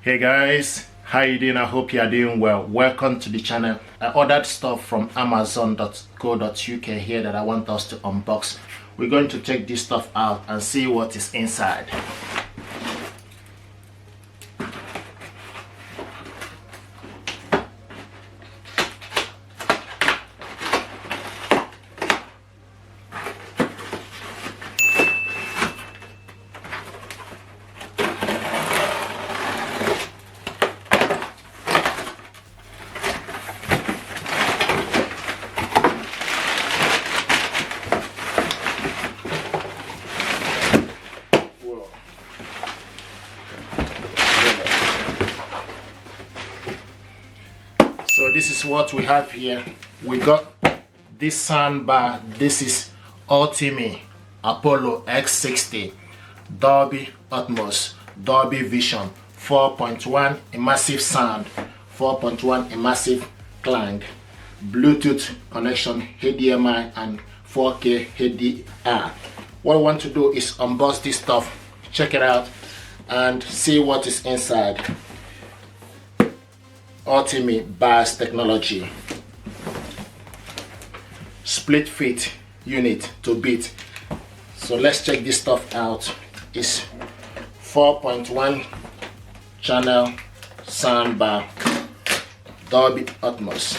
Hey guys, how you doing? I hope you are doing well. Welcome to the channel. I ordered stuff from amazon.co.uk here that I want us to unbox. We're going to take this stuff out and see what is inside. So this is what we have here. We got this soundbar. This is ULTIMEA Apollo X60 Dolby Atmos Dolby Vision 4.1 immersive sound, 4.1 immersive clang, Bluetooth connection, HDMI and 4K HDR. What I want to do is unbox this stuff, check it out and see what is inside. ULTIMEA bass technology, split fit unit to beat. So let's check this stuff out. It's 4.1 channel soundbar, Dolby Atmos.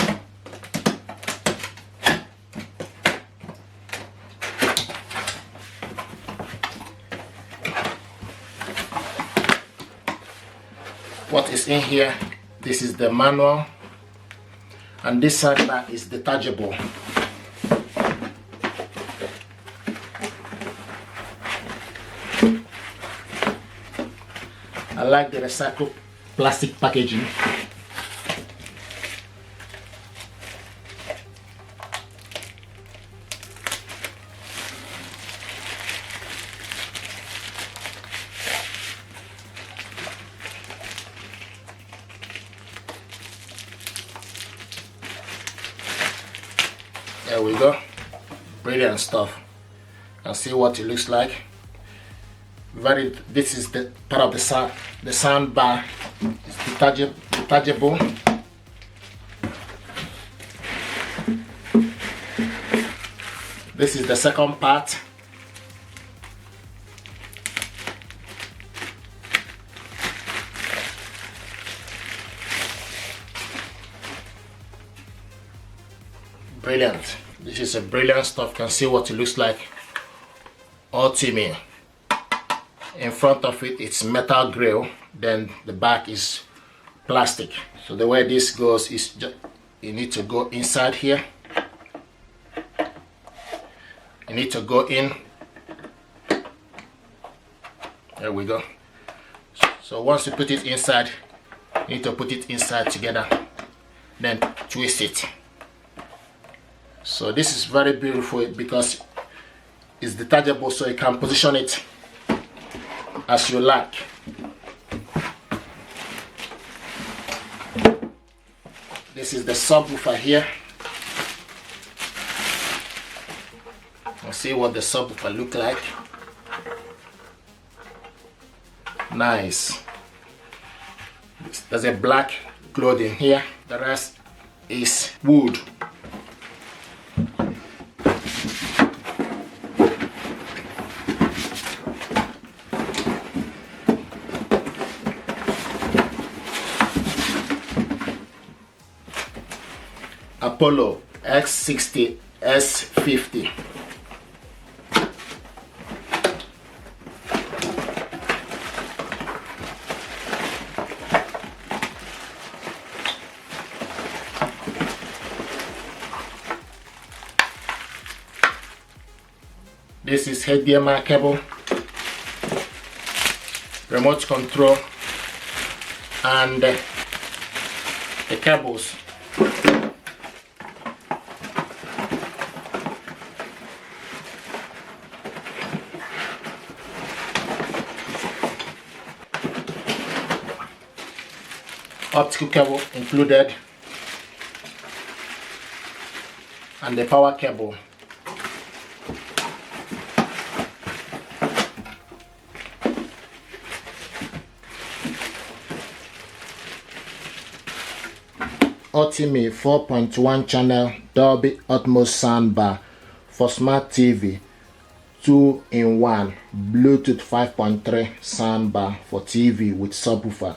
What is in here? This is the manual, and this soundbar is detachable. I like the recycled plastic packaging. There we go, brilliant stuff. And see what it looks like. This is the part of the sound bar. It's detachable. This is the second part. Brilliant. This is a brilliant stuff. You can see what it looks like. ULTIMEA. In front of it, it's metal grill. Then the back is plastic. So the way this goes is just, you need to go inside here. You need to go in. There we go. So once you put it inside, you need to put it inside together. Then twist it. So this is very beautiful because it's detachable, so you can position it as you like. This is the subwoofer here. Let's see what the subwoofer look like. Nice. There's a black clothing here. The rest is wood. Apollo X60 S50. This is HDMI cable, remote control, and the cables. Optical cable included, and the power cable. ULTIMEA 4.1 channel Dolby Atmos soundbar for smart TV, 2-in-1 Bluetooth 5.3 soundbar for TV with subwoofer,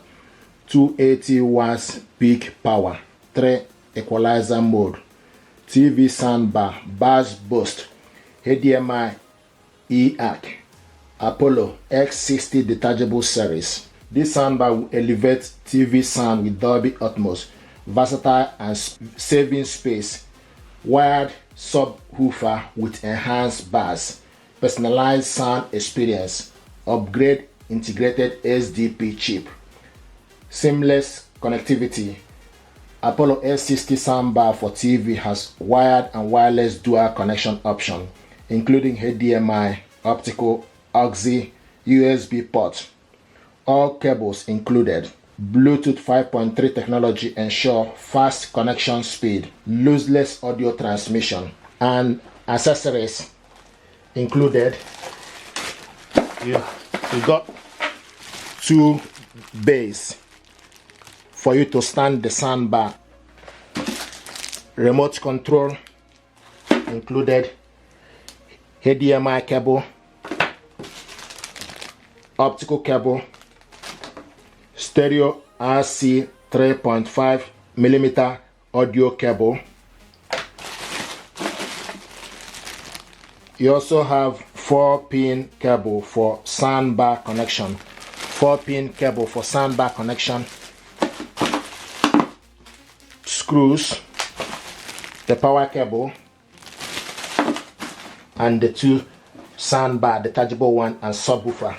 280 watts peak power, 3 equalizer mode, TV soundbar, bass boost, HDMI, EAC, Apollo X60 detachable series. This soundbar will elevate TV sound with Dolby Atmos, versatile and saving space, wired subwoofer with enhanced bass, personalized sound experience, upgrade integrated SDP chip, seamless connectivity. Apollo S60 Soundbar for TV has wired and wireless dual connection option, including HDMI, optical, auxiliary, USB port. All cables included. Bluetooth 5.3 technology ensure fast connection speed, lossless audio transmission, and accessories included. You got 2 bays for you to stand the soundbar. Remote control included. HDMI cable, optical cable, stereo RC 3.5mm audio cable. You also have 4-pin cable for soundbar connection. 4-pin cable for soundbar connection. Screws, the power cable, and the 2 soundbar, detachable one and subwoofer.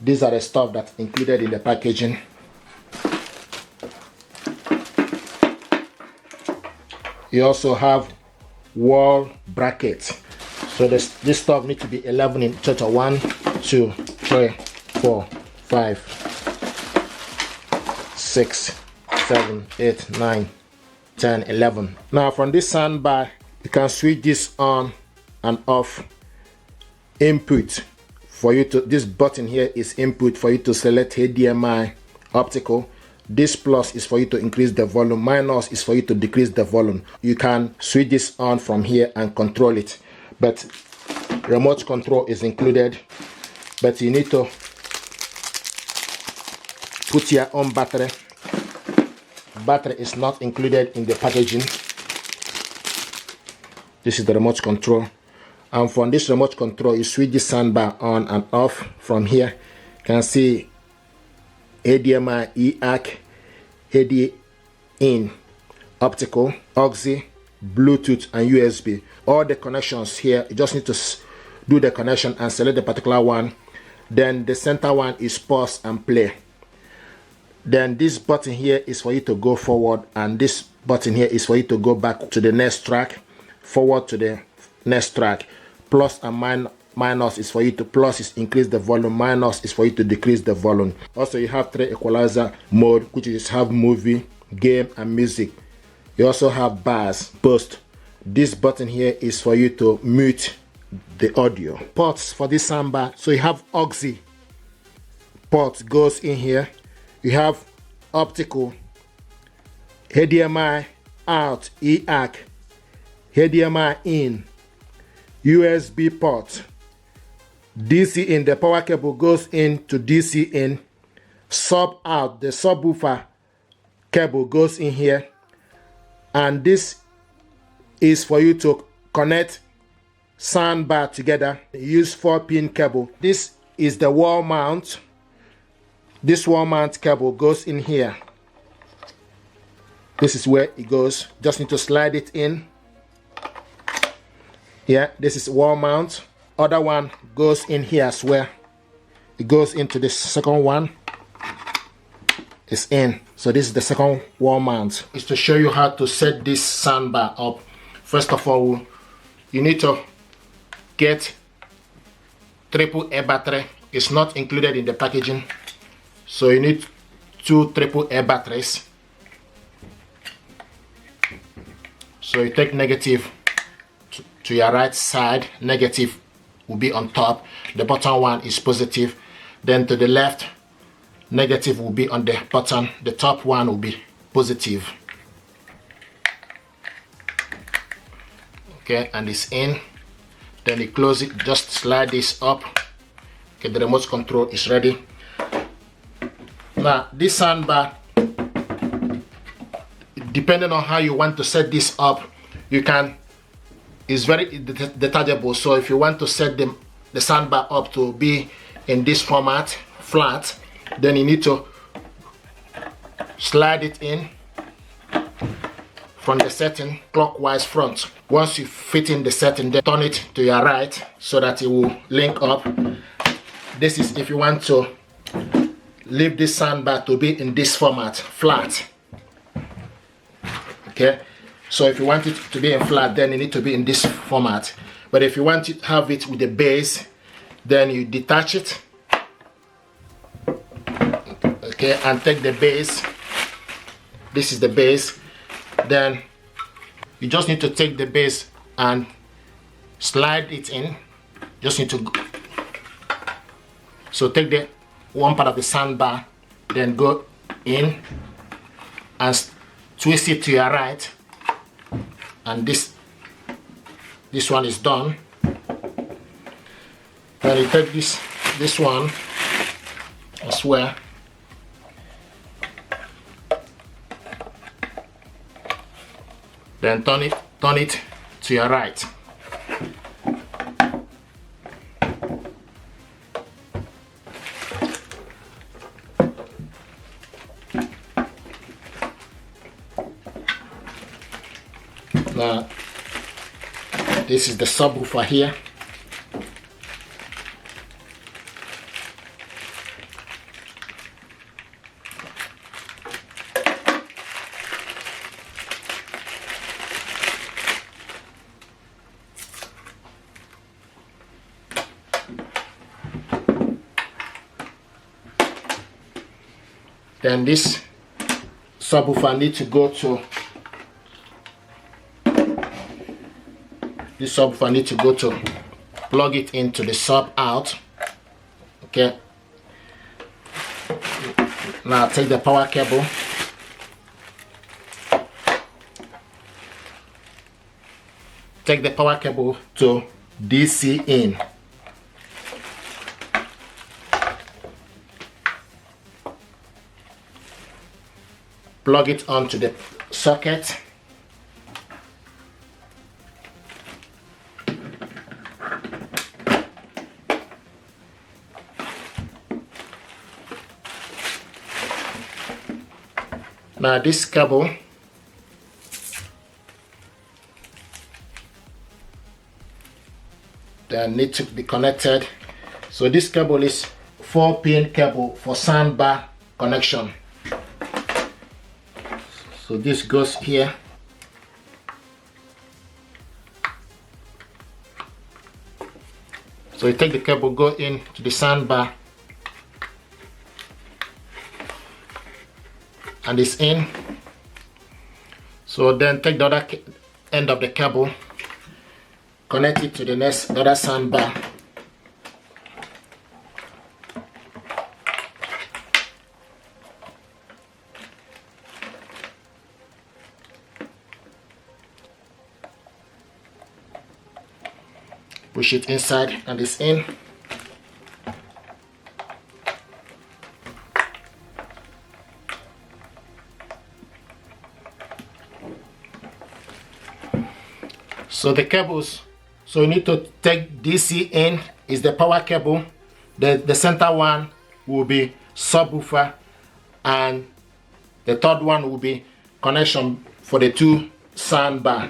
These are the stuff that's included in the packaging. You also have wall brackets. So this stuff needs to be 11 in total. 1, 2, 3, 4, 5, 6, 7, 8, 9, 10, 11. Now from this soundbar, you can switch this on and off. Input for you to, this button here is input for you to select HDMI, optical. This plus is for you to increase the volume, minus is for you to decrease the volume. You can switch this on from here and control it, but remote control is included. But you need to put your own battery. Battery is not included in the packaging. This is the remote control, and from this remote control you switch the soundbar on and off. From here you can see HDMI, EAC, HD in, optical, auxiliary, Bluetooth, and USB. All the connections here, you just need to do the connection and select the particular one. Then the center one is pause and play. Then this button here is for you to go forward, and this button here is for you to go back to the next track, forward to the next track. Plus and minus is for you to, plus is increase the volume, minus is for you to decrease the volume. Also you have 3 equalizer mode, which is have movie, game, and music. You also have bass boost. This button here is for you to mute the audio. Ports for this soundbar, so you have auxiliary port goes in here. You have optical, HDMI out, EAC, HDMI in, USB port, DC in, the power cable goes into DC in, sub out, the subwoofer cable goes in here, and this is for you to connect soundbar together. Use 4-pin cable. This is the wall mount. This wall mount cable goes in here. This is where it goes. Just need to slide it in. Yeah, this is wall mount. Other one goes in here as well. It goes into the second one. It's in. So this is the second wall mount. It's to show you how to set this soundbar up. First of all, you need to get AAA battery. It's not included in the packaging. So you need 2 AAA batteries. So you take negative to your right side, negative will be on top, the bottom one is positive. Then to the left, negative will be on the bottom, the top one will be positive. Okay, and it's in. Then you close it, just slide this up. Okay, the remote control is ready. Now this soundbar, depending on how you want to set this up, you can, it's very detachable. So if you want to set the soundbar up to be in this format, flat, then you need to slide it in from the setting clockwise front. Once you fit in the setting, then turn it to your right so that it will link up. This is if you want to leave this soundbar to be in this format, flat. Okay, so if you want it to be in flat, then you need to be in this format. But if you want to have it with the bass, then you detach it. Okay, and take the bass. This is the bass. Then you just need to take the bass and slide it in. Just need to so take the one part of the soundbar, then go in and twist it to your right, and this one is done. Then you take this one as well, then turn it to your right. Now this is the subwoofer here. Then this subwoofer needs to go to plug it into the sub out. Okay, now take the power cable, to DC in. Plug it onto the socket. Now this cable then need to be connected. So this cable is 4-pin cable for soundbar connection. So this goes here. So you take the cable, go in to the soundbar, and it's in. So then take the other end of the cable, connect it to the other soundbar. Push it inside and it's in. So the cables, so you need to take DC in is the power cable. The center one will be subwoofer, and the third one will be connection for the two soundbar.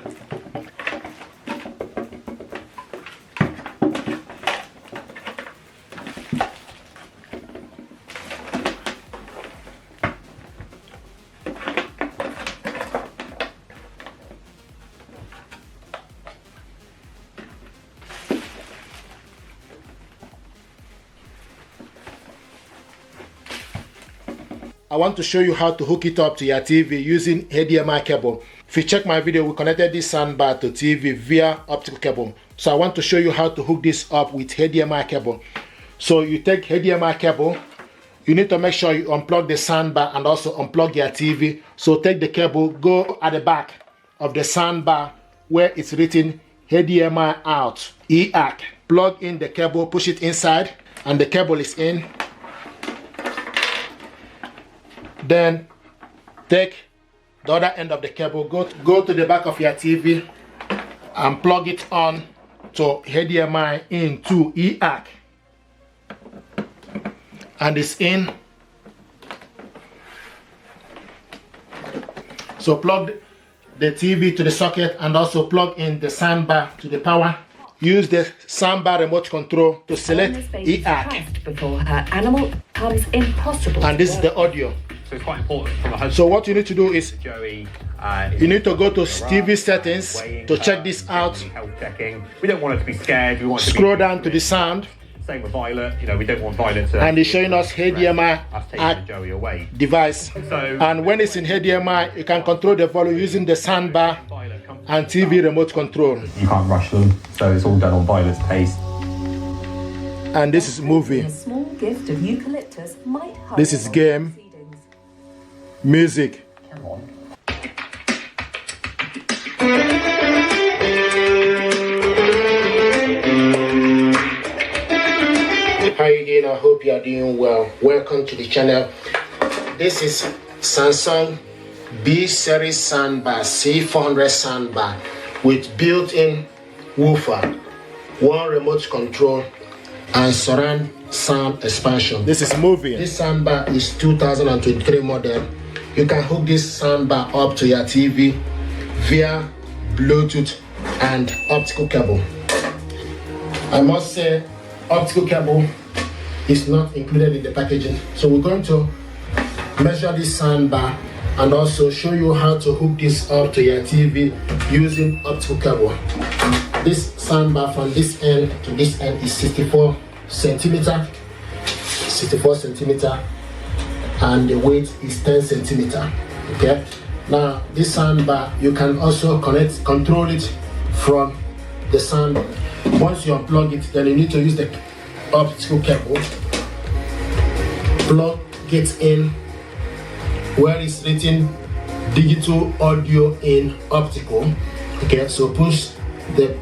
I want to show you how to hook it up to your TV using HDMI cable. If you check my video, we connected this soundbar to TV via optical cable. So I want to show you how to hook this up with HDMI cable. So you take HDMI cable, you need to make sure you unplug the soundbar and also unplug your TV. So take the cable, go at the back of the soundbar where it's written HDMI out, EAC. Plug in the cable, push it inside, and the cable is in. Then take the other end of the cable, go to the back of your TV and plug it on to HDMI into EAC. And it's in. So plug the TV to the socket and also plug in the soundbar to the power. Use the soundbar remote control to select EAC. Before her animal becomes impossible. And this is the audio. So it's quite important from a husband. So what you need to do is Joey, you need to go to TV settings to check this out. Health checking. We don't want it to be scared. We want it to Scroll down to the sound. Same with Violet. You know, we don't want Violet to. And it's showing us HDMI Us taking Joey away. device. So, And when it's in HDMI, you can control the volume using the soundbar Violet comes and TV remote control. You can't rush them, so it's all done on Violet's pace. And this is movie. A small gift of eucalyptus might hide This is game, music. Come on. How you doing? I hope you are doing well. Welcome to the channel. This is Samsung B series soundbar, C400 soundbar with built-in woofer, one remote control, and surround sound expansion. This is moving. This soundbar is 2023 model. You can hook this soundbar up to your TV via Bluetooth and optical cable. I must say, optical cable is not included in the packaging. So we're going to measure this soundbar and also show you how to hook this up to your TV using optical cable. This soundbar from this end to this end is 64 centimeter, and the weight is 10 centimeter. Okay. Now this soundbar, you can also control it from the sound. Once you unplug it, then you need to use the optical cable. Plug it in where it's written digital audio in optical. Okay, so push the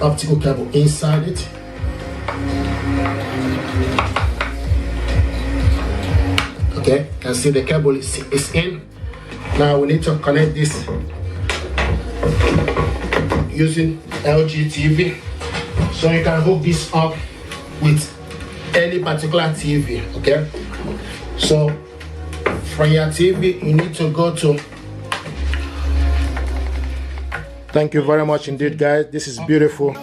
optical cable inside it. Okay, you can see the cable is in. Now we need to connect this using LG TV. So you can hook this up with any particular TV, okay? So from your TV, you need to go to. Thank you very much indeed, guys. This is beautiful.